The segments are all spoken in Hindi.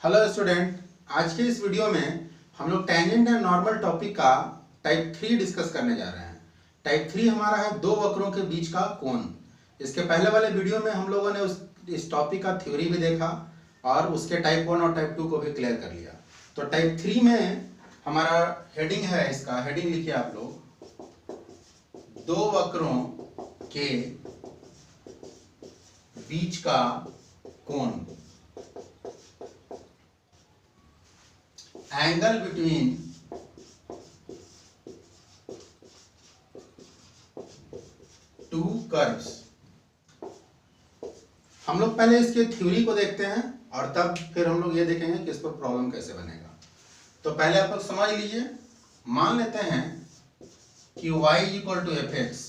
हेलो स्टूडेंट, आज के इस वीडियो में हम लोग टेंजेंट एंड नॉर्मल टॉपिक का टाइप 3 डिस्कस करने जा रहे हैं। टाइप 3 हमारा है दो वक्रों के बीच का कोण। इसके पहले वाले वीडियो में हम लोगों ने इस टॉपिक का थ्योरी भी देखा और उसके टाइप 1 और टाइप 2 को भी क्लियर कर लिया। तो टाइप 3 में हमारा हेडिंग है, इसका हेडिंग लिखिए आप लोग, दो वक्रों के बीच का कोण, एंगल बिटवीन टू कर्व्स। हम लोग पहले इसके थ्योरी को देखते हैं और तब फिर हम लोग ये देखेंगे कि इस पर प्रॉब्लम कैसे बनेगा। तो पहले आप लोग समझ लीजिए, मान लेते हैं कि y equal to f x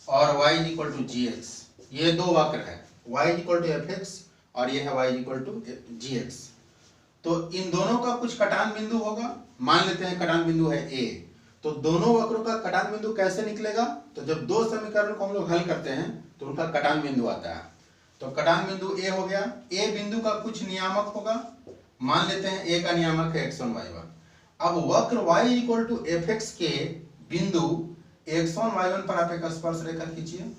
और y equal to g x, ये दो वक्र है, y equal to f x और ये है y equal to g x. तो इन दोनों का कुछ कटान बिंदु होगा, मान लेते हैं कटान बिंदु है A। तो दोनों वक्रों का कटान बिंदु कैसे निकलेगा? तो जब दो समीकरण को हम लोग हल करते हैं तो उनका कटान बिंदु आता है। तो कटान बिंदु A हो गया, A बिंदु का कुछ नियामक होगा, मान लेते हैं A का नियामक है x1 y1। अब वक्र y equal to f x के बिंदु x1 y1 पर आप एक स्पर्श रेखा खींचिए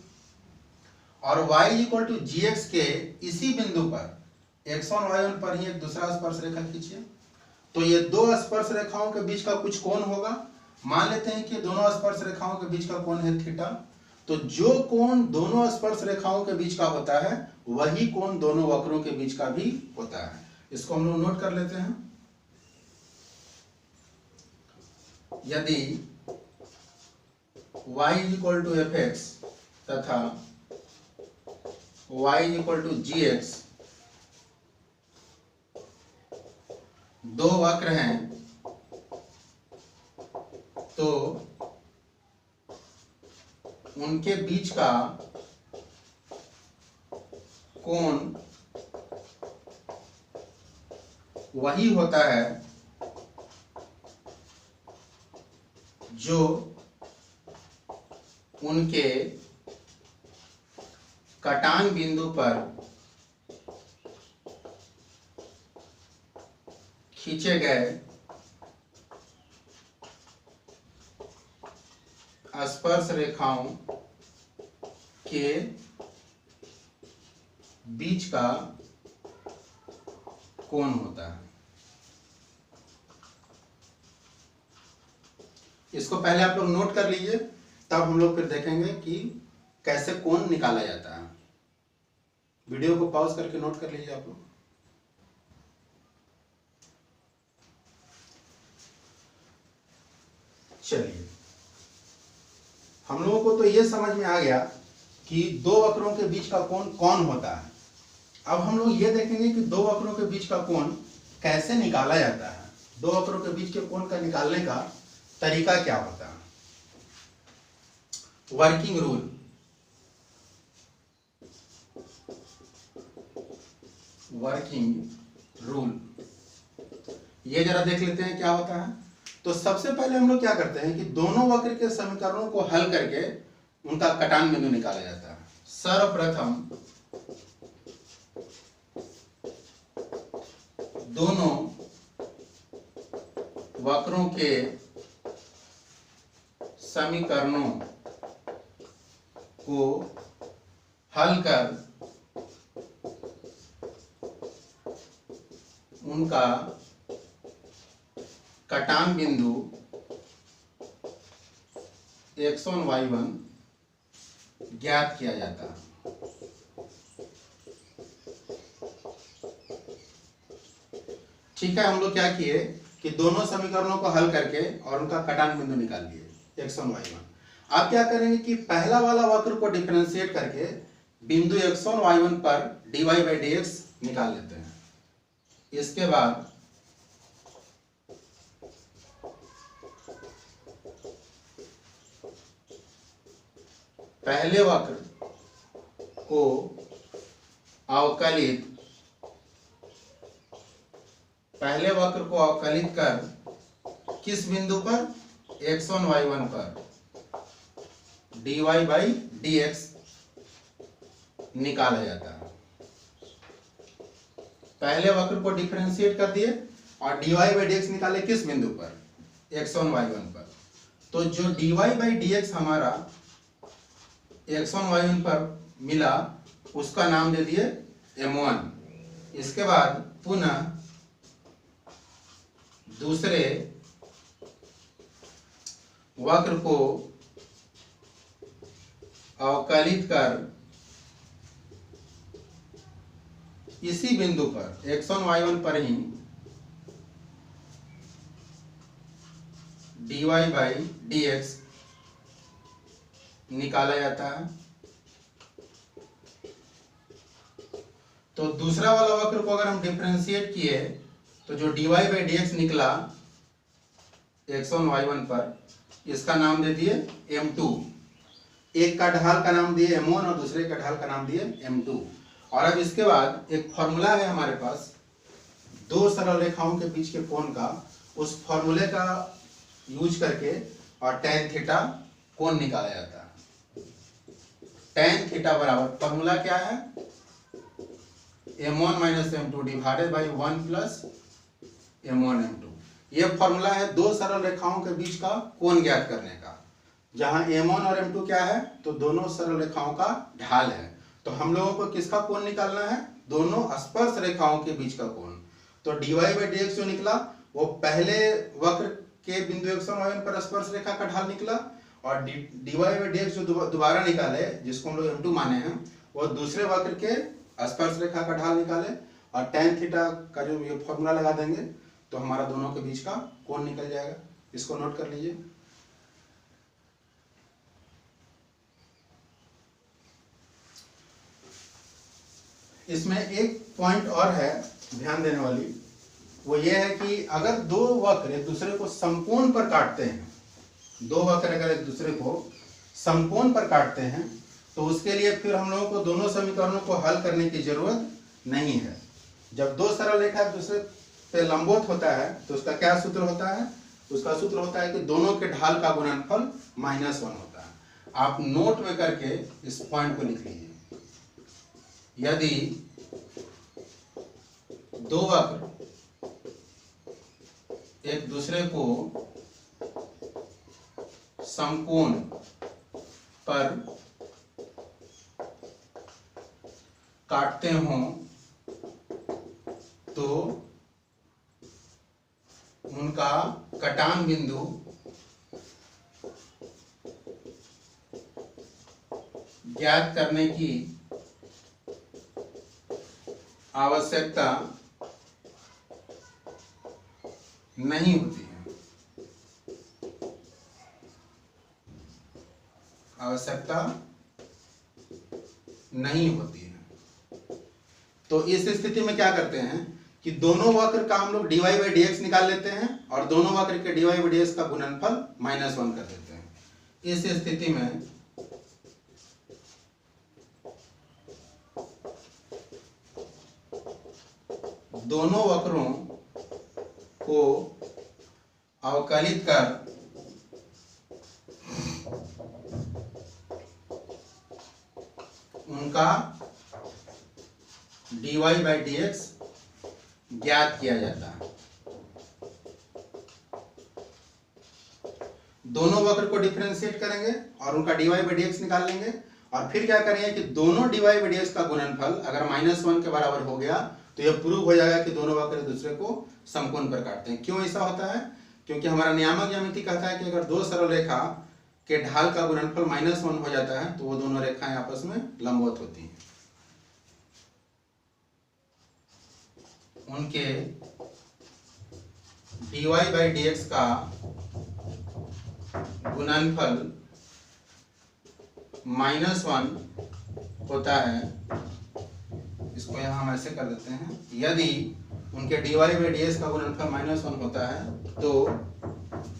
और y equal to g x के इसी बिंदु पर x1 y1 पर ही एक दूसरा स्पर्श रेखा खींचिए। तो ये दो स्पर्श रेखाओं के बीच का कुछ कोण होगा, मान लेते हैं कि दोनों स्पर्श रेखाओं के बीच का कोण है थीटा। तो जो कोण दोनों स्पर्श रेखाओं के बीच का होता है वही कोण दोनों वक्रों के बीच का भी होता है। इसको हम लोग नोट कर लेते हैं। यदि y equal to f x तथा y equal to g x दो वक्र हैं, तो उनके बीच का कोण वही होता है जो उनके कटान बिंदु पर खींचे गए स्पर्श रेखाओं के बीच का कोण होता है। इसको पहले आप लोग नोट कर लीजिए, तब हम लोग फिर देखेंगे कि कैसे कोण निकाला जाता है। वीडियो को पॉज करके नोट कर लीजिए आप लोग। चलिए, हम लोगों को तो ये समझ में आ गया कि दो वक्रों के बीच का कोण कौन होता है। अब हम लोग ये देखेंगे कि दो वक्रों के बीच का कोण कैसे निकाला जाता है, दो वक्रों के बीच के कोण का निकालने का तरीका क्या होता है। वर्किंग रूल, वर्किंग रूल ये जरा देख लेते हैं क्या होता है। तो सबसे पहले हम लोग क्या करते हैं कि दोनों वक्र के समीकरणों को हल करके उनका कटान बिंदु निकाला जाता है। सर्वप्रथम दोनों वक्रों के समीकरणों को हल कर उनका कटान बिंदु x1 y1 ज्ञात किया जाता है। ठीक है, हम लोग क्या किए कि दोनों समीकरणों को हल करके और उनका कटान बिंदु निकाल लिए x1 y1। आप क्या करेंगे कि पहला वाला वक्र को डिफरेंशिएट करके बिंदु x1 y1 पर dy by dx निकाल लेते हैं। इसके बाद पहले वक्र को अवकलित कर किस बिंदु पर? x1 y1 पर dy by dx निकाला जाता है। पहले वक्र को डिफरेंशिएट कर दिए और dy बाई dx निकाले किस बिंदु पर, x1 y1 पर। तो जो dy बाई dx हमारा x1 y1 पर मिला उसका नाम दे दिए m1। इसके बाद पुनः दूसरे वक्र को अवकलित कर इसी बिंदु पर x1 y1 पर ही dy बाई dx निकाला जाता है। तो दूसरा वाला वक्र को अगर हम डिफरेंशिएट किए तो जो dy बाई dx निकला x1 y1 पर, इसका नाम दे दिए m2। एक का ढाल का नाम दिए m1 और दूसरे का ढाल का नाम दिए m2। और अब इसके बाद एक फॉर्मूला है हमारे पास दो सरल रेखाओं के बीच के कोण का, उस फॉर्मूले का यूज करके और tan थीटा कोण निकाला जाता है। tan थीटा बराबर फॉर्मूला क्या है, m1 minus m2 divided by 1 plus m1 m2। ये फॉर्मूला है दो सरल रेखाओं के बीच का कोण ज्ञात करने का। जहां m1 और m2 क्या है, तो दोनों सरल रेखाओं का ढाल है। तो हम लोगों को किसका कोण निकालना है, दोनों स्पर्श रेखाओं के बीच का कोण। तो dy बाई dx जो निकला वो पहले वक्र के बिंदु x1 y1 पर स्पर्श रेखा का ढाल निकला, और dy बाई dx जो दोबारा निकाले जिसको हम लोग m2 माने हैं, वो दूसरे वक्र के स्पर्श रेखा का ढाल निकाले और tan थीटा का जो ये फॉर्मूला लगा देंगे तो हमारा दोनों के बीच का कोण निकल जाएगा। इसको नोट कर लीजिए। इसमें एक पॉइंट और है ध्यान देने वाली, वो ये है कि अगर दो वक्र एक दूसरे को समकोण पर काटते हैं, दो वक्र अगर एक दूसरे को समकोण पर काटते हैं तो उसके लिए फिर हम लोगों को दोनों समीकरणों को हल करने की जरूरत नहीं है। जब दो सरल रेखा एक दूसरे पे लंबवत होता है तो उसका क्या सूत्र होता है, उसका सूत्र होता है कि दोनों के ढाल का गुणनफल -1 होता है। आप नोट में करके इस पॉइंट को लिख लीजिए। यदि दो वक्र एक दूसरे को समकोण पर काटते हों तो उनका कटान बिंदु ज्ञात करने की आवश्यकता नहीं होती है, आवश्यकता नहीं होती है। तो इस स्थिति में क्या करते हैं कि दोनों वक्र का हम लोग dy बाई dx निकाल लेते हैं और दोनों वक्र के dy बाई dx का गुणनफल -1 कर देते हैं। इस स्थिति में दोनों वक्रों को अवकलित कर उनका dy बाई dx ज्ञात किया जाता है। दोनों वक्र को डिफरेंशिएट करेंगे और उनका dy बाई dx निकाल लेंगे और फिर क्या करेंगे कि दोनों dy बाई dx का गुणनफल अगर -1 के बराबर हो गया तो यह प्रूव हो जाएगा कि दोनों वक्र एक दूसरे को समकोण पर काटते हैं। क्यों ऐसा होता है, क्योंकि हमारा नियामक ज्यामिति कहता है कि अगर दो सरल रेखा के ढाल का गुणनफल -1 हो जाता है तो वो दोनों रेखाएं आपस में लंबवत होती हैं। उनके dy बाई dx का गुणनफल -1 होता है। इसको यहाँ हम ऐसे कर देते हैं, यदि उनके dy बाई dx का गुणनफल -1 होता है तो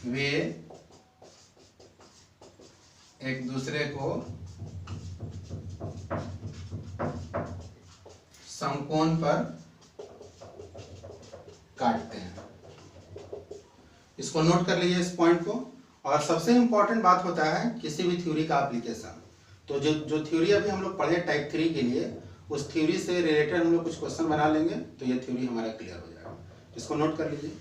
वे एक दूसरे को समकोण पर काटते हैं। इसको नोट कर लीजिए इस पॉइंट को। और सबसे इंपॉर्टेंट बात होता है किसी भी थ्योरी का एप्लीकेशन। तो जो थ्योरी अभी हम लोग पढ़े टाइप 3 के लिए, उस थ्योरी से रिलेटेड हम लोग कुछ क्वेश्चन बना लेंगे तो ये थ्योरी हमारा क्लियर हो जाएगा। इसको नोट कर लीजिए।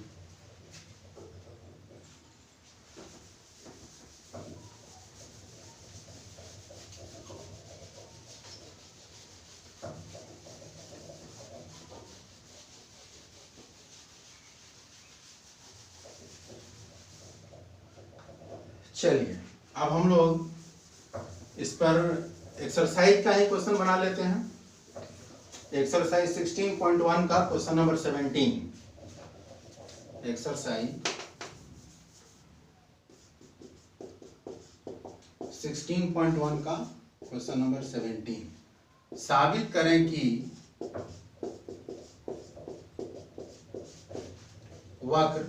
चलिए अब हम लोग इस पर एक्सरसाइज का ही क्वेश्चन बना लेते हैं। एक्सरसाइज 16.1 का क्वेश्चन नंबर 17। एक्सरसाइज 16.1 का क्वेश्चन नंबर 17। साबित करें कि वक्र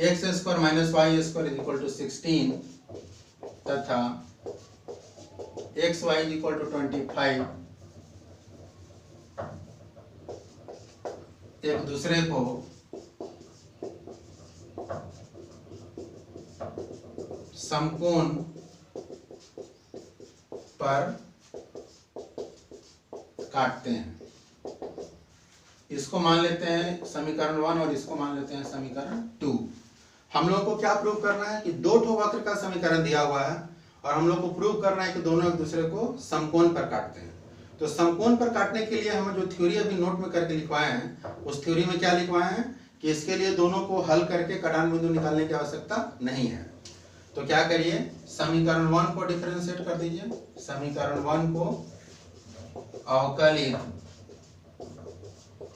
x square minus y square is equal to 16 तथा x y is equal to 25 एक दूसरे को समकोण पर काटते हैं। इसको मान लेते हैं समीकरण 1 और इसको मान लेते हैं समीकरण 2। हम लोग को क्या प्रूव करना है कि दो ठो वक्र का समीकरण दिया हुआ है और हम लोग को प्रूव करना है कि दोनों एक दूसरे को समकोण पर काटते हैं। तो समकोण पर काटने के लिए हम जो थ्योरी अभी नोट में करके लिखवाए हैं उस थ्योरी में क्या लिखवाए हैं कि इसके लिए दोनों को हल करके कटान बिंदु निकालने की आवश्यकता नहीं है। तो क्या करिए, समीकरण 1 को डिफरेंशिएट कर दीजिए। समीकरण 1 को अवकलित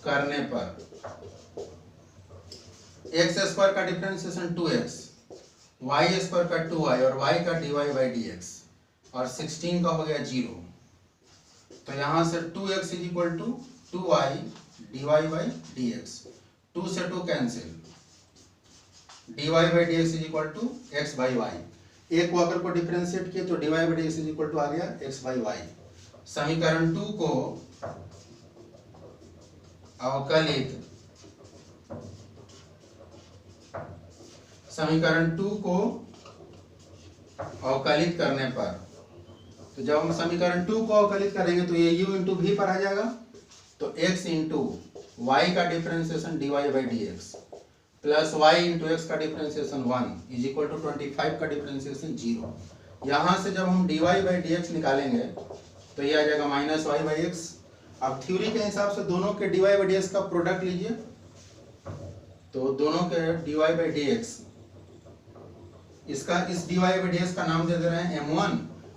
करने पर एक्स स्क्वायर का डिफरेंशिएशन 2x, वाई स्क्वायर का 2y और y का dy बाई dx और 16 का हो गया 0। तो यहां से 2x is equal to 2y dy by dx, 2 से 2 cancel, dy by dx is equal to x by y। एक वक्र को डिफरेंशिएट किए तो dy by dx is equal to आ गया x बाई y। समीकरण 2 को अवकलित करने पर, तो जब हम समीकरण 2 को अवकलित करेंगे तो ये u इंटू v पर आ जाएगा। तो x इंटू वाई का differentiation dy by dx plus y into x का डिफरेंशिएशन 1 इज इक्वल टू 25 का डिफरेंशिएशन 0। यहाँ से जब हम dy बाई dx निकालेंगे तो ये आ जाएगा माइनस y बाई एक्स। अब थ्योरी के हिसाब से दोनों के dy बाई dx का प्रोडक्ट लीजिए। तो दोनों के dy बाई dx, इसका इस dy बाई dx का नाम दे दे रहे हैं m1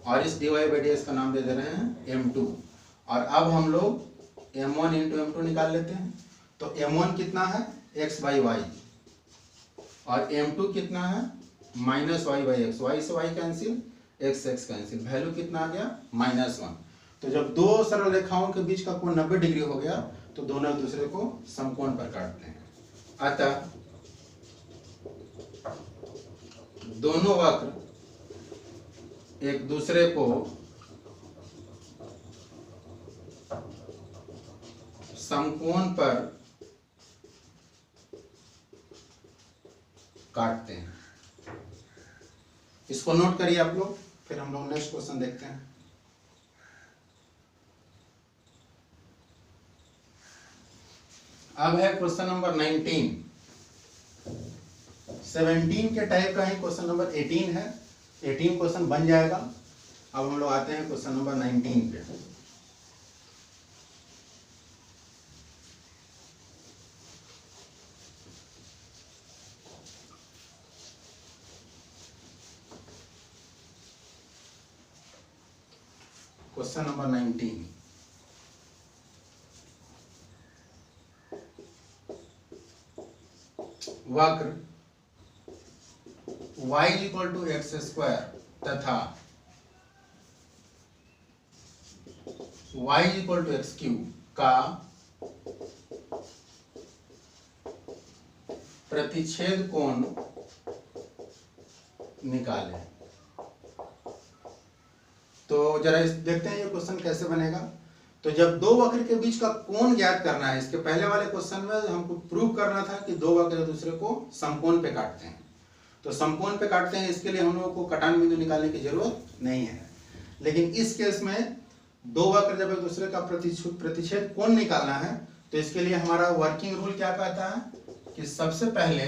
और इस dy बाई dx का नाम दे दे रहे हैं m2। और अब हम लोग m1 इंटू m2 निकाल लेते हैं। तो m1 कितना है x बाई y और m2 कितना है minus y by x. y से y cancel, x cancel, value कितना आ गया -1। तो जब दो सरल रेखाओं के बीच का कोण 90 डिग्री हो गया तो दोनों एक दूसरे को समकोण पर काटते हैं। अतः दोनों वक्र एक दूसरे को समकोण पर काटते हैं। इसको नोट करिए आप लोग, फिर हम लोग नेक्स्ट क्वेश्चन देखते हैं। अब है क्वेश्चन नंबर 19। 17 के टाइप का ही क्वेश्चन नंबर 18 है। 18 क्वेश्चन बन जाएगा। अब हम लोग आते हैं क्वेश्चन नंबर 19 पे। Question number 19। वक्र y equal to x square तथा y equal to x cube का प्रतिच्छेद कोण निकालें। तो जरा इस देखते हैं ये क्वेश्चन कैसे बनेगा। तो जब दो वक्र के बीच का कोण ज्ञात करना है, इसके पहले वाले क्वेश्चन में हमको प्रूव करना था कि दो वक्र एक दूसरे को समकोण पे काटते हैं। तो समकोण पे काटते हैं, इसके लिए हम लोगों को कटान बिंदु निकालने की जरूरत नहीं है। लेकिन इस केस में दो वक्र जब एक दूसरे का प्रतिच्छेद कोण निकालना है तो इसके लिए हमारा वर्किंग रूल क्या कहता है कि सबसे पहले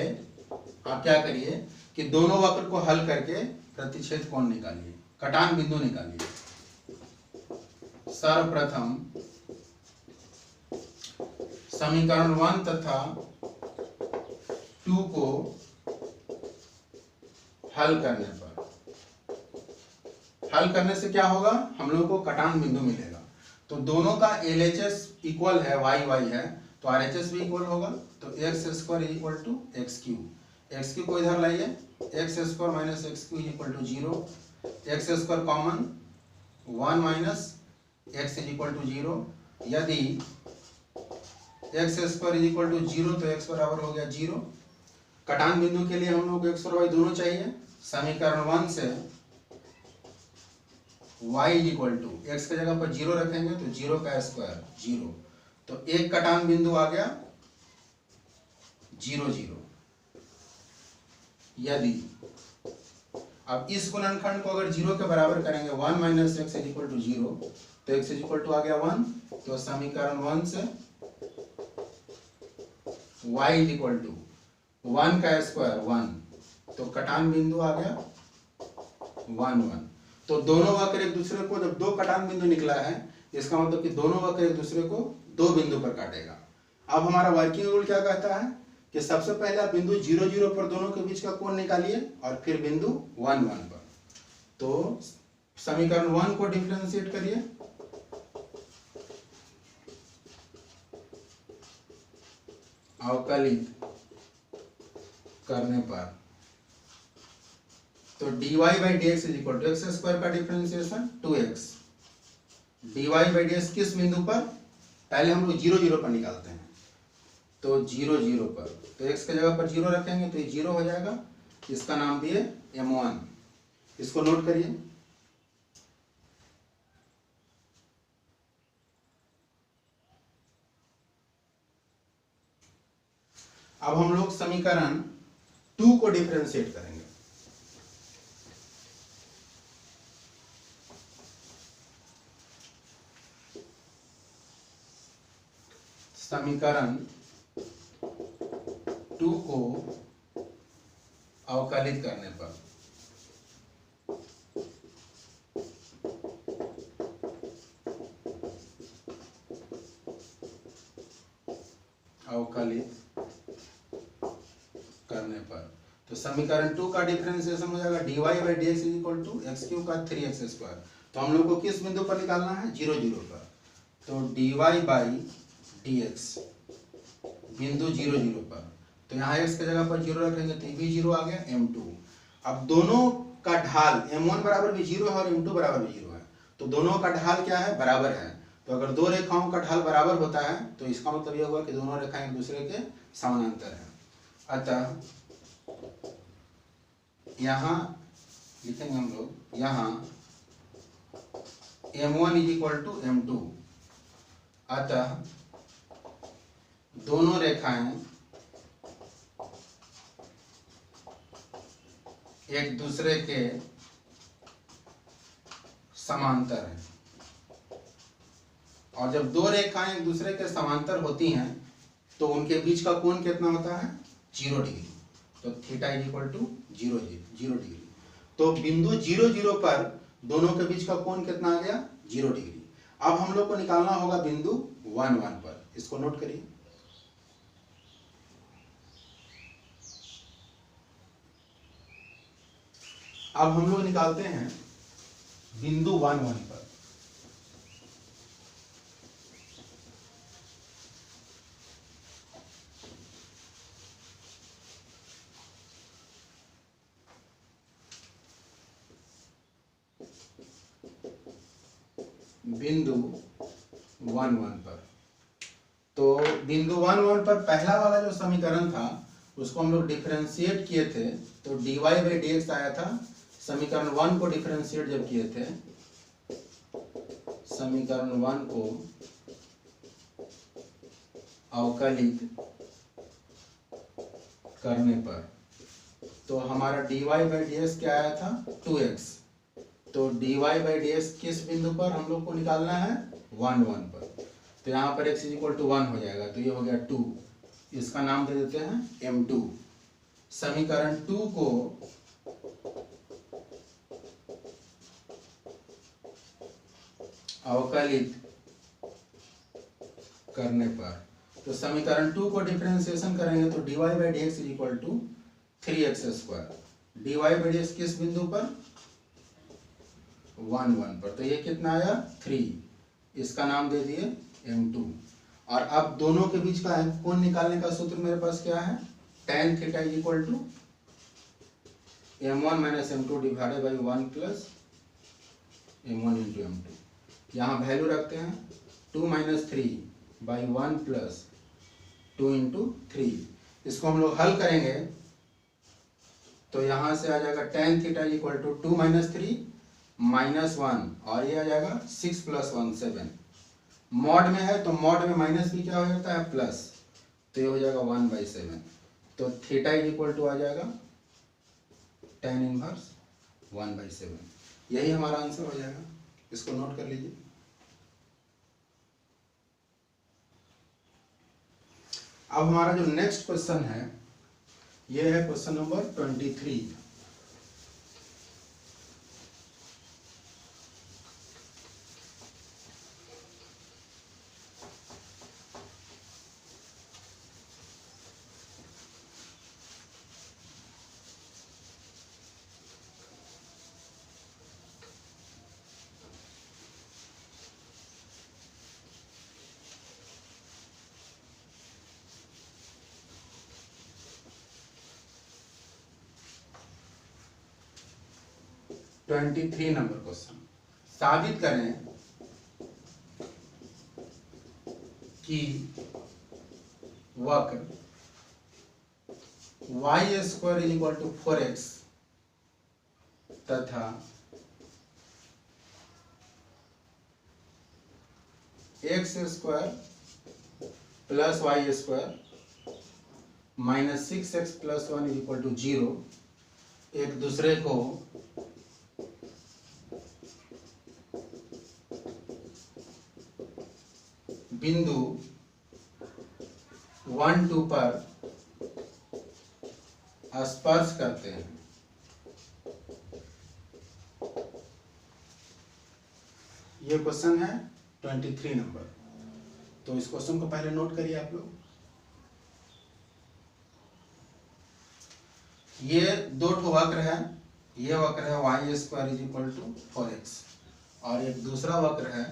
आप क्या करिए कि दोनों वक्र को हल करके प्रतिच्छेद कोण निकालिए, कटान बिंदु निकालिए। सर्वप्रथम समीकरण 1 तथा 2 को हल करने पर, हल करने से क्या होगा, हम लोगों को कटान बिंदु मिलेगा। तो दोनों का LHS इक्वल है, y है, तो RHS भी इक्वल होगा। तो x square equal to x cube, x cube को इधर लाइए, x square minus x cube equal to 0, x square common 1 minus x is equal to 0। यदि एक्स स्क्वायर इक्वल टू 0 तो x बराबर हो गया 0। कटान बिंदु के लिए हम लोग को x और y दोनों चाहिए। समीकरण 1 से y इक्वल टू एक्स की जगह पर 0 रखेंगे तो 0 का स्क्वायर 0, तो एक कटान बिंदु आ गया 0 0। यदि अब इस गुणनखंड को अगर 0 के बराबर करेंगे 1 minus x is equal to 0, तो x इज इक्वल टू आ गया 1। तो समीकरण 1 से y इज इक्वल टू 1 का स्क्वायर 1, तो कटान बिंदु आ गया 1 1। तो दोनों वक्र एक दूसरे को, जब दो कटान बिंदु निकला है इसका मतलब कि दोनों वक्र एक दूसरे को दो बिंदु पर काटेगा। अब हमारा वर्किंग रूल क्या कहता है कि सबसे पहले आप बिंदु 0 0 पर दोनों के बीच का कोण निकालिए और फिर बिंदु 1 1 पर। तो समीकरण 1 को डिफरेंशिएट करिए, अवकलित करने पर तो dy by d x is equal to x square का differentiation 2x, dy by d x किस बिंदु पर, पहले हम लोग 0 0 पर निकालते हैं, तो 0 0 पर, तो x की जगह पर 0 रखेंगे तो ये 0 हो जाएगा। इसका नाम दिए m1, इसको नोट करिए। अब हम लोग समीकरण 2 को डिफरेंशिएट करेंगे। समीकरण 2 को अवकलित करने पर तो समीकरण 2 का डिफरेंशिएशन हो जाएगा dy by d x is equal to x cube का 3x स्क्वायर। तो हम लोग को किस बिंदु पर निकालना है, 0 0 पर। तो dy बाई डी एक्स बिंदु 0 0 पर, तो यहाँ x की जगह पर 0 रखेंगे तो भी 0 आ गया m2। अब दोनों का ढाल m1 बराबर भी 0 है और m2 बराबर भी 0 है, तो दोनों का ढाल क्या है, बराबर है। तो अगर दो रेखाओं का ढाल बराबर होता है तो इसका मतलब यह हुआ कि दोनों रेखाएं एक दूसरे के समानांतर हैं। अतः यहाँ लिखेंगे हम लोग, यहाँ m1 is equal to m2, अतः दोनों रेखाएं एक दूसरे के समांतर हैं। और जब दो रेखाएं एक दूसरे के समांतर होती हैं तो उनके बीच का कोण कितना होता है, 0 डिग्री। तो theta is equal to 0 degree. तो बिंदु 0 0 पर दोनों के बीच का कोण कितना आ गया, 0 डिग्री। अब हम लोग को निकालना होगा बिंदु 1 1 पर, इसको नोट करिए। अब हम लोग निकालते हैं बिंदु 1 1 पर। बिंदु 1 1 पर, तो बिंदु 1 1 पर पहला वाला जो समीकरण था उसको हम लोग डिफरेंशिएट किए थे, तो dy बाई डी एक्स आया था। समीकरण 1 को डिफरेंशिएट जब किए थे, समीकरण 1 को अवकलित करने पर तो हमारा dy बाई डी एक्स क्या आया था, 2x। तो dy बाई डी एक्स किस बिंदु पर हम लोग को निकालना है, 1 1 पर। तो यहाँ पर x इक्वल टू 1 हो जाएगा, तो ये हो गया 2, इसका नाम दे देते हैं m2। समीकरण 2 को अवकलित करने पर, तो समीकरण 2 को डिफरेंशिएशन करेंगे तो dy by d x equal to 3x square. dy by d x किस बिंदु पर, 1 1 पर, तो ये कितना आया 3, इसका नाम दे दिए m2। और अब दोनों के बीच का कोण निकालने का सूत्र मेरे पास क्या है, tan theta equal to m1 minus m2 divided by 1 plus m1 into m2। यहाँ वैल्यू रखते हैं 2 माइनस 3 बाई 1 प्लस 2 इंटू 3। इसको हम लोग हल करेंगे तो यहाँ से आ जाएगा tan theta equal to 2 minus 3 minus 1, और ये आ जाएगा 6 प्लस 1 7। मॉड में है तो मॉड में माइनस भी क्या हो जाता है, प्लस, तो ये हो जाएगा 1/7। तो थीटा इक्वल टू आ जाएगा tan इनवर्स 1/7। यही हमारा आंसर हो जाएगा, इसको नोट कर लीजिए। अब हमारा जो नेक्स्ट क्वेश्चन है ये है question number 23। Twenty number question, साबित करें कि वक्र y square equal to 4x तथा x square plus y square minus 6x plus 1 equal to 0 एक दूसरे को बिंदु 1 2 पर स्पर्श करते हैं। ये क्वेश्चन है 23 नंबर। तो इस क्वेश्चन को पहले नोट करिए आप लोग। ये दो ठो वक्र है, ये वक्र है y square is equal to 4x, और एक दूसरा वक्र है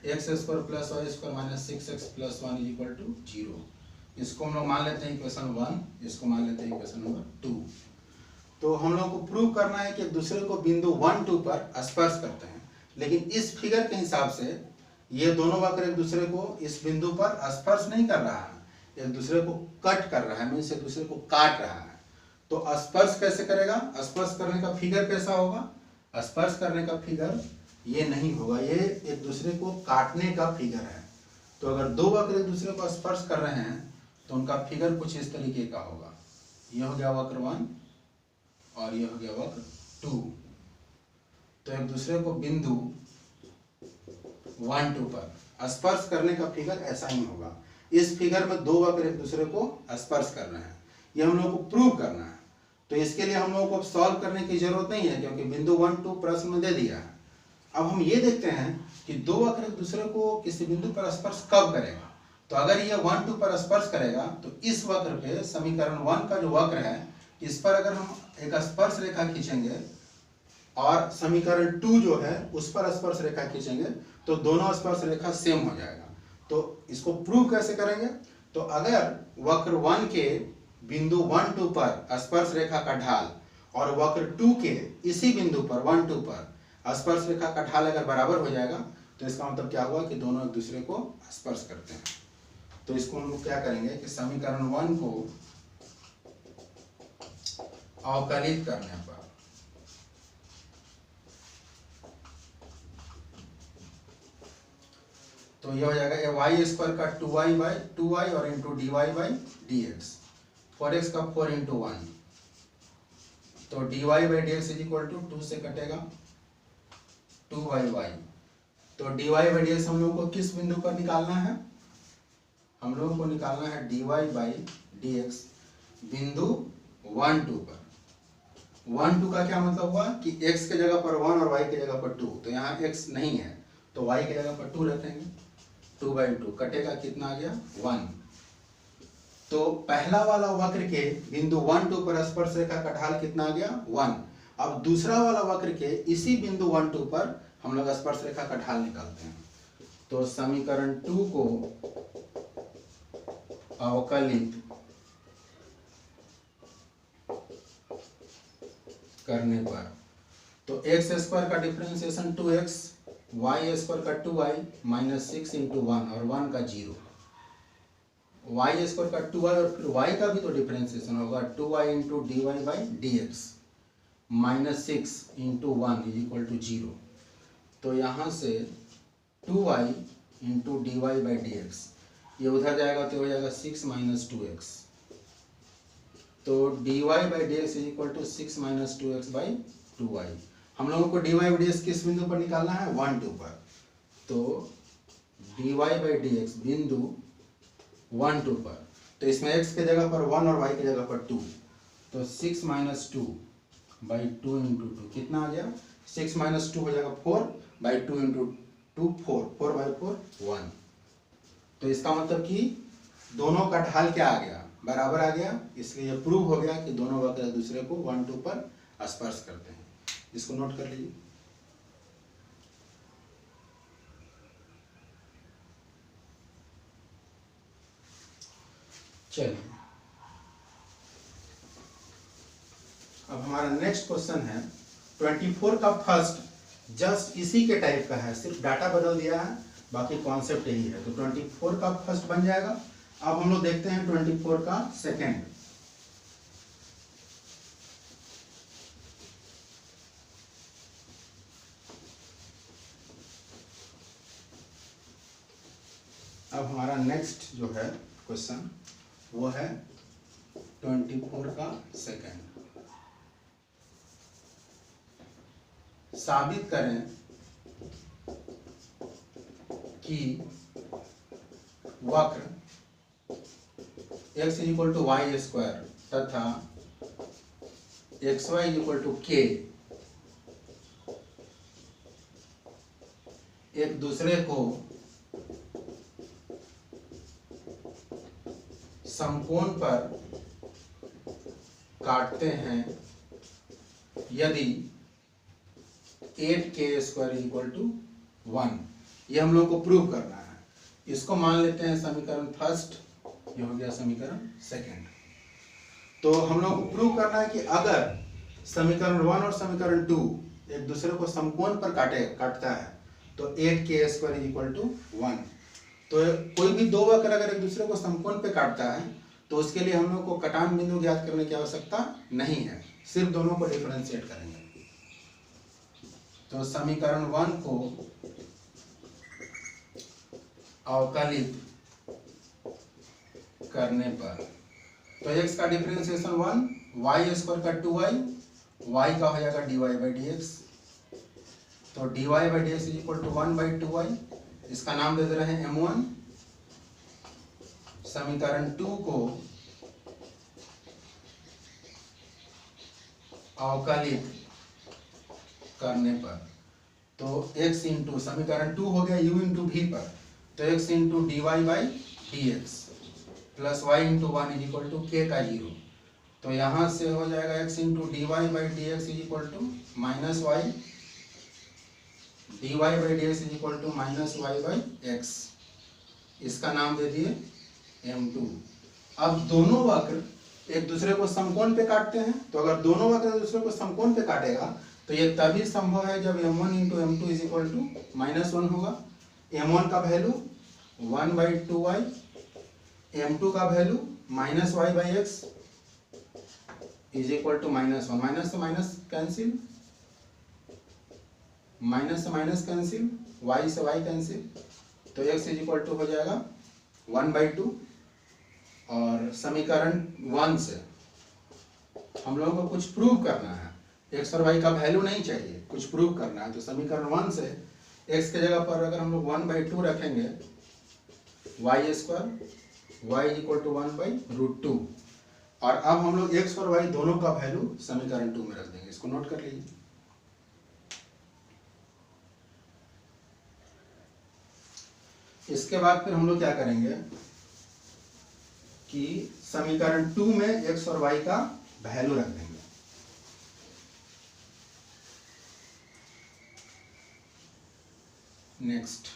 x square plus y square minus 6x plus 1 is equal to 0। इसको हम लोग मान लेते हैं इक्वेशन 1, इसको मान लेते हैं इक्वेशन नंबर 2। तो हम लोग को प्रूव करना है कि एक दूसरे को बिंदु 1 2 पर स्पर्श करते हैं, लेकिन इस फिगर के हिसाब से ये दोनों वक्र एक दूसरे को इस बिंदु पर स्पर्श नहीं कर रहा है, एक दूसरे को कट कर रहा है, मीन्स एक दूसरे को काट रहा है। तो स्पर्श कैसे करेगा, स्पर्श करने का फिगर कैसा होगा, स्पर्श करने का फिगर ये नहीं होगा, ये एक दूसरे को काटने का फिगर है। तो अगर दो वक्र एक दूसरे को स्पर्श कर रहे हैं तो उनका फिगर कुछ इस तरीके का होगा। ये हो गया वक्र 1 और ये हो गया वक्र 2। तो एक दूसरे को बिंदु 1 2 पर स्पर्श करने का फिगर ऐसा ही होगा। इस फिगर में दो वक्र एक दूसरे को स्पर्श कर रहे हैं, ये हम लोग को प्रूव करना है। तो इसके लिए हम लोगों को सॉल्व करने की जरूरत नहीं है, क्योंकि बिंदु 1 2 प्रश्न में दे दिया है। अब हम ये देखते हैं कि दो वक्र एक दूसरे को किसी बिंदु पर स्पर्श कब करेगा। तो अगर ये 1 2 पर स्पर्श करेगा तो इस वक्र पे समीकरण 1 का जो वक्र है इस पर अगर हम एक स्पर्श रेखा खींचेंगे और समीकरण 2 जो है उस पर स्पर्श रेखा खींचेंगे तो दोनों स्पर्श रेखा सेम हो जाएगा। तो इसको प्रूव कैसे करेंगे, तो अगर वक्र 1 के बिंदु 1 2 पर स्पर्श रेखा का ढाल और वक्र 2 के इसी बिंदु पर 1 2 पर स्पर्श रेखा का ढाल अगर बराबर हो जाएगा तो इसका मतलब क्या हुआ कि दोनों एक दूसरे को स्पर्श करते हैं। तो इसको हम लोग क्या करेंगे कि समीकरण 1 को अवकलित करने पर तो यह हो जाएगा ये वाई स्क्वायर का 2y और into dy by d x, 4x का 4 इंटू 1 तो dy by d x is equal to 2 से कटेगा 2y। तो dy बाई डी एक्स हम लोगों को किस बिंदु पर निकालना है? हम लोगों को निकालना है dy बाई डी एक्स बिंदु 1 2 पर। 1 2 का क्या मतलब हुआ कि x के जगह पर 1 और y के जगह पर 2, तो यहाँ x नहीं है तो y के जगह पर 2 रखेंगे। 2/2 कटेगा, कितना आ गया 1। तो पहला वाला वक्र के बिंदु 1 2 पर स्पर्श रेखा का ढाल कितना आ गया 1। अब दूसरा वाला वक्र के इसी बिंदु 1 2 पर हम लोग स्पर्श रेखा का ढाल निकालते हैं। तो समीकरण 2 को अवकलित करने पर तो एक्स स्क्वायर का डिफरेंशिएशन 2x, वाई स्क्वायर का 2y माइनस 6 इंटू 1 और 1 का 0, वाई स्क्वायर का 2y और फिर y का भी तो डिफरेंशिएशन होगा 2y into d y by d x minus 6 into 1 is equal to 0। तो यहाँ से 2y into d y by d x ये उधर जाएगा तो हो जाएगा 6 माइनस 2x। तो dy by d x is equal to 6 minus 2x by 2y। हम लोगों को dy बाई डी एक्स किस बिंदु पर निकालना है 1 2 पर। तो dy बाई डी एक्स बिंदु 1 2 पर, तो इसमें x के जगह पर 1 और y के जगह पर 2, तो 6 माइनस 2 बाई 2 इंटू 2 कितना आ गया 6 माइनस 2 हो जाएगा 4 बाई 2 इंटू 2 4 बाई 4 1। तो इसका मतलब कि दोनों का ढाल क्या आ गया बराबर आ गया, इसलिए यह प्रूव हो गया कि दोनों वक्र एक दूसरे को 1 2 पर स्पर्श करते हैं। इसको नोट कर लीजिए। चलिए अब हमारा नेक्स्ट क्वेश्चन है 24 का फर्स्ट जस्ट इसी के टाइप का है, सिर्फ डाटा बदल दिया है, बाकी कॉन्सेप्ट यही है। तो 24 का फर्स्ट बन जाएगा। अब हम लोग देखते हैं 24 का सेकेंड। अब हमारा नेक्स्ट जो है क्वेश्चन वो है 24 का सेकेंड। साबित करें कि वक्र x equal to y square तथा xy इक्वल टू k एक दूसरे को समकोण पर काटते हैं यदि 8k स्क्वायर इक्वल टू 1। ये हम लोग को प्रूव करना है। इसको मान लेते हैं समीकरण फर्स्ट, ये हो गया समीकरण सेकेंड। तो हम लोग को प्रूव करना है कि अगर समीकरण 1 और समीकरण 2 एक दूसरे को समकोण पर काटता है तो 8k स्क्वायर इक्वल टू 1। तो कोई भी दो वक्र अगर एक दूसरे को समकोण पे काटता है तो उसके लिए हम लोग को कटान बिंदु ज्ञात करने की आवश्यकता नहीं है, सिर्फ दोनों को डिफरेंशिएट करेंगे। तो समीकरण 1 को अवकलित करने पर तो x का डिफरेंशिएशन 1, y स्क्वायर का 2y, y का हो जाएगा dy बाई डी एक्स। तो dy by d x is equal to 1 by 2y, इसका नाम दे दे रहे हैं m1। समीकरण 2 को अवकलित करने पर तो x इंटू समीकरण 2 हो गया u इंटू v पर, तो x into d y by d x plus y into 1 is equal to k का 0। तो यहाँ से हो जाएगा x into d y by d x is equal to minus y, d y by d x is equal to minus y by x, इसका नाम दे दिए m2। अब दोनों वक्र एक दूसरे को समकोण पे काटते हैं, तो अगर दोनों वक्र एक दूसरे को समकोण पे काटेगा तो ये तभी संभव है जब m1 into m2 is equal to -1 होगा। m1 का वैल्यू 1 बाई 2y, m2 का value minus y by x is equal to -1। Minus से माइनस कैंसिल, माइनस से माइनस कैंसिल, y से y कैंसिल, तो x इज इक्वल टू हो जाएगा 1 बाई 2। और समीकरण 1 से हम लोगों को कुछ प्रूव करना है, एक्स और वाई का वैल्यू नहीं चाहिए, कुछ प्रूव करना है। तो समीकरण 1 से एक्स की जगह पर अगर हम लोग 1/2 रखेंगे, y square y equal to 1/√2, और अब हम लोग एक्स और वाई दोनों का वैल्यू समीकरण 2 में रख देंगे। इसको नोट कर लीजिए। इसके बाद फिर हम लोग क्या करेंगे कि समीकरण 2 में एक्स और वाई का वैल्यू रख देंगे। नेक्स्ट,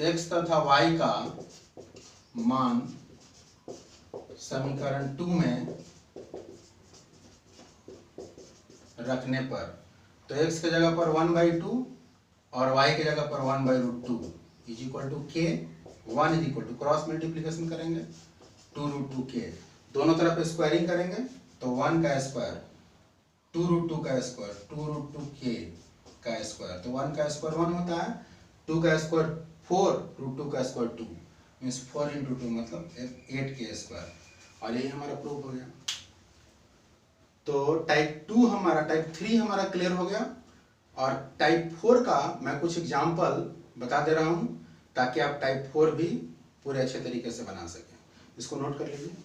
एक्स तथा वाई का मान समीकरण 2 में रखने पर, तो x की जगह पर 1/2 और y की जगह पर 1/√2 is equal to k, 1 is equal to cross multiplication करेंगे 2√2k, दोनों तरफ स्क्वायरिंग करेंगे तो 1 का स्क्वायर 2√2 का स्क्वायर 2√2k का स्क्वायर, तो 1 का स्क्वायर 1 होता है, 2 का स्क्वायर 4√2 का स्क्वायर 2 मीन्स 4 × 2 मतलब 8k स्क्वायर, और यही हमारा प्रूफ हो गया। तो टाइप 2 हमारा, टाइप 3 हमारा क्लियर हो गया, और टाइप 4 का मैं कुछ एग्जाम्पल बता दे रहा हूं ताकि आप टाइप 4 भी पूरे अच्छे तरीके से बना सकें। इसको नोट कर लीजिए।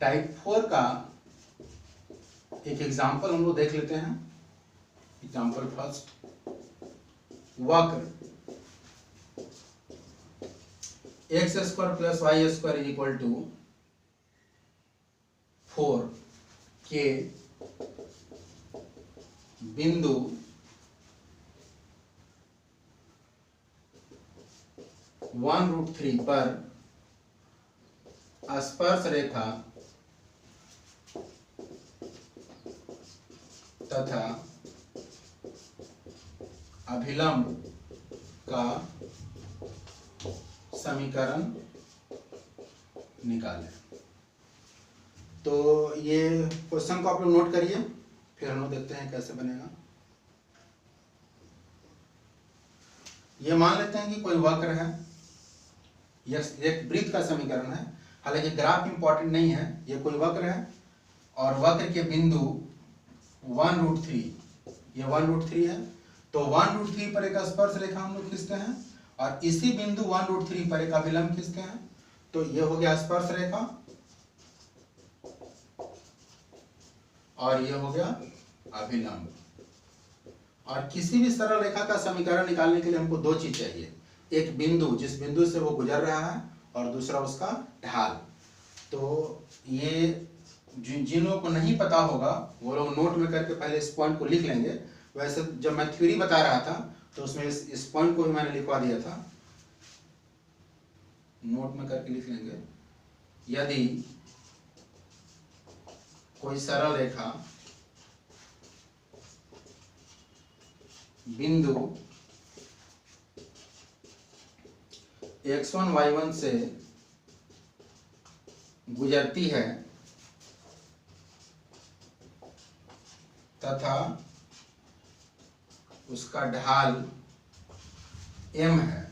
टाइप 4 का एक एग्जाम्पल हम लोग देख लेते हैं। एग्जाम्पल फर्स्ट, वक्र x² + y² is equal to 4k बिंदु (1√3) पर स्पर्श रेखा तथा अभिलंब का समीकरण निकालें। तो ये क्वेश्चन को आप लोग नोट करिए, फिर हम लोग देखते हैं कैसे बनेगा। ये मान लेते हैं कि कोई वक्र है, यह एक वृत्त का समीकरण है, हालांकि ग्राफ इंपॉर्टेंट नहीं है, ये कोई वक्र है और वक्र के बिंदु 1√3, ये 1√3 है, तो 1√3 पर एक स्पर्श रेखा हम लोग खींचते हैं और इसी बिंदु 1√3 पर एक अभिलंब खींचते हैं, तो ये हो गया स्पर्श रेखा और ये हो गया अभिलंब। और किसी भी सरल रेखा का समीकरण निकालने के लिए हमको दो चीज चाहिए, एक बिंदु जिस बिंदु से वो गुजर रहा है और दूसरा उसका ढाल। तो ये जिन लोगों को नहीं पता होगा वो लोग नोट में करके पहले इस पॉइंट को लिख लेंगे। वैसे जब मैं थ्योरी बता रहा था तो उसमें इस पॉइंट को भी मैंने लिखवा दिया था, नोट में करके लिख लेंगे। यदि कोई सरल रेखा बिंदु x1 y1 से गुजरती है तथा उसका ढाल m है,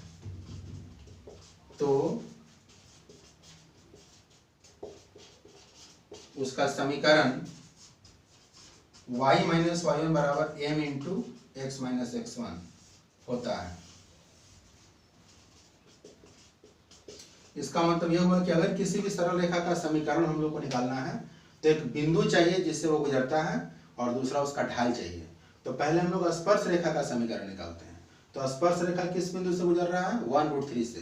तो उसका समीकरण y - y1 बराबर m × x - x1 होता है। इसका मतलब यह हुआ कि अगर किसी भी सरल रेखा का समीकरण हम लोग को निकालना है तो एक बिंदु चाहिए जिससे वो गुजरता है और दूसरा उसका ढाल चाहिए। तो पहले हम लोग स्पर्श रेखा का समीकरण निकालते हैं। तो स्पर्श रेखा किस बिंदु से गुजर रहा है? 1√3 से।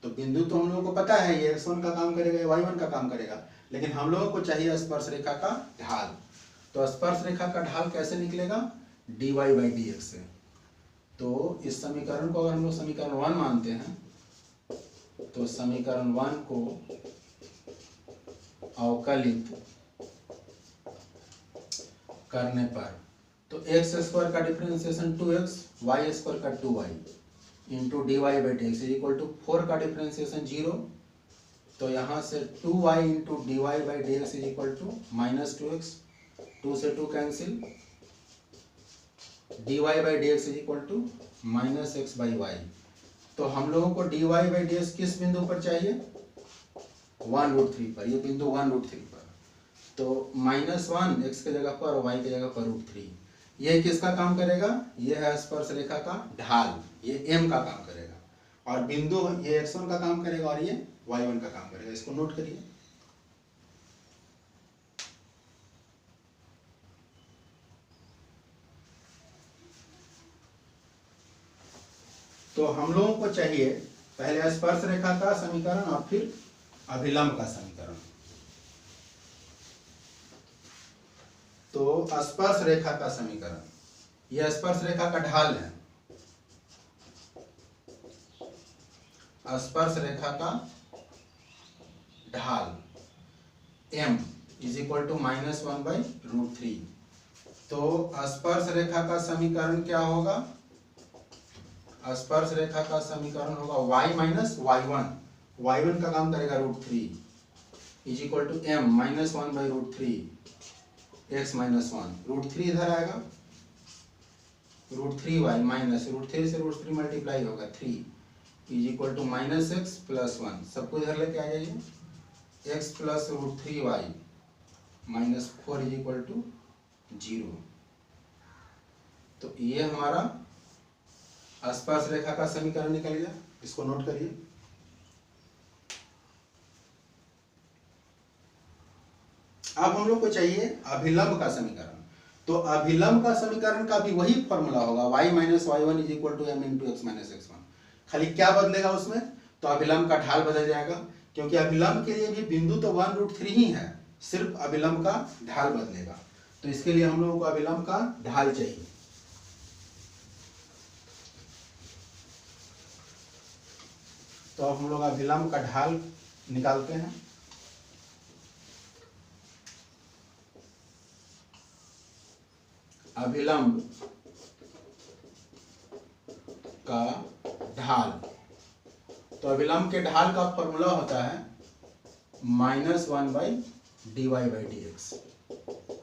तो बिंदु तो हम लोगों को पता है, ये x1 का काम करेगा, ये y1 का काम करेगा, लेकिन हम लोगों को चाहिए स्पर्श रेखा का ढाल। तो स्पर्श रेखा का ढाल कैसे निकलेगा? dy/dx से। तो इस समीकरण को अगर हम लोग समीकरण 1 मानते हैं तो समीकरण 1 को अवकलित करने पर तो एक्स स्क्वायर का डिफरेंशिएशन 2x, वाई स्क्वायर का 2y into d y by d x is equal to 4 का डिफरेंशिएशन 0, तो यहाँ से 2y into d y by d x is equal to -2x, 2 से 2 cancel, d y by d x is equal to -x by वाई। तो हम लोगों को d y by d x किस बिंदु पर चाहिए? 1√3 पर, ये बिंदु 1√3 पर। तो -1 x की जगह पर, y की जगह पर √3। ये किसका काम करेगा? ये है स्पर्श रेखा का ढाल, ये m का काम करेगा, और बिंदु ये x1 का काम करेगा और ये y1 का काम करेगा। इसको नोट करिए। तो हम लोगों को चाहिए पहले स्पर्श रेखा का समीकरण और फिर अभिलंब का समीकरण। तो स्पर्श रेखा का समीकरण, यह स्पर्श रेखा का ढाल है, स्पर्श रेखा का ढाल m इज इक्वल टू -1/√3। तो स्पर्श रेखा का समीकरण क्या होगा? स्पर्श रेखा का समीकरण होगा y माइनस y1, y1 का काम करेगा √3 is equal to m -1/√3 x minus 1, √3 इधर आएगा, √3y माइनस √3 से √3 मल्टीप्लाई होगा 3 is equal to -x plus 1, सबको इधर लेके आ जाइए, x plus √3y minus 4 is equal to 0। तो ये हमारा स्पर्श रेखा का समीकरण निकल गया। इसको नोट करिए। अब हम लोग को चाहिए अभिलंब का समीकरण। तो अभिलंब का समीकरण का भी वही फॉर्मूला होगा y minus y1 is equal to m into x minus x1। खाली क्या बदलेगा उसमें? तो अभिलंब का ढाल बदल जाएगा, क्योंकि अभिलंब के लिए भी बिंदु तो 1√3 ही है, सिर्फ अभिलंब का ढाल बदलेगा। तो इसके लिए हम लोगों को अभिलंब का ढाल चाहिए। तो अब हम लोग अभिलंब का ढाल निकालते हैं। अभिलंब का ढाल, तो अभिलंब के ढाल का फॉर्मूला होता है -1/dy/dx।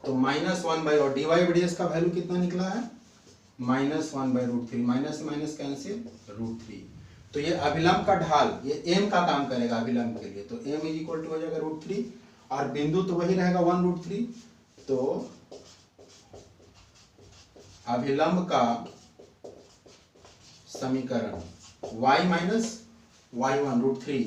तो -1 और dy बाई डी एक्स का वैल्यू कितना निकला है? -1/√3, माइनस माइनस कैंसिल √3। तो ये अभिलंब का ढाल, ये m का काम करेगा अभिलंब के लिए। तो m इज इक्वल टू हो जाएगा √3 और बिंदु तो वही रहेगा 1√3। तो अभिलंब का समीकरण y माइनस y1 √3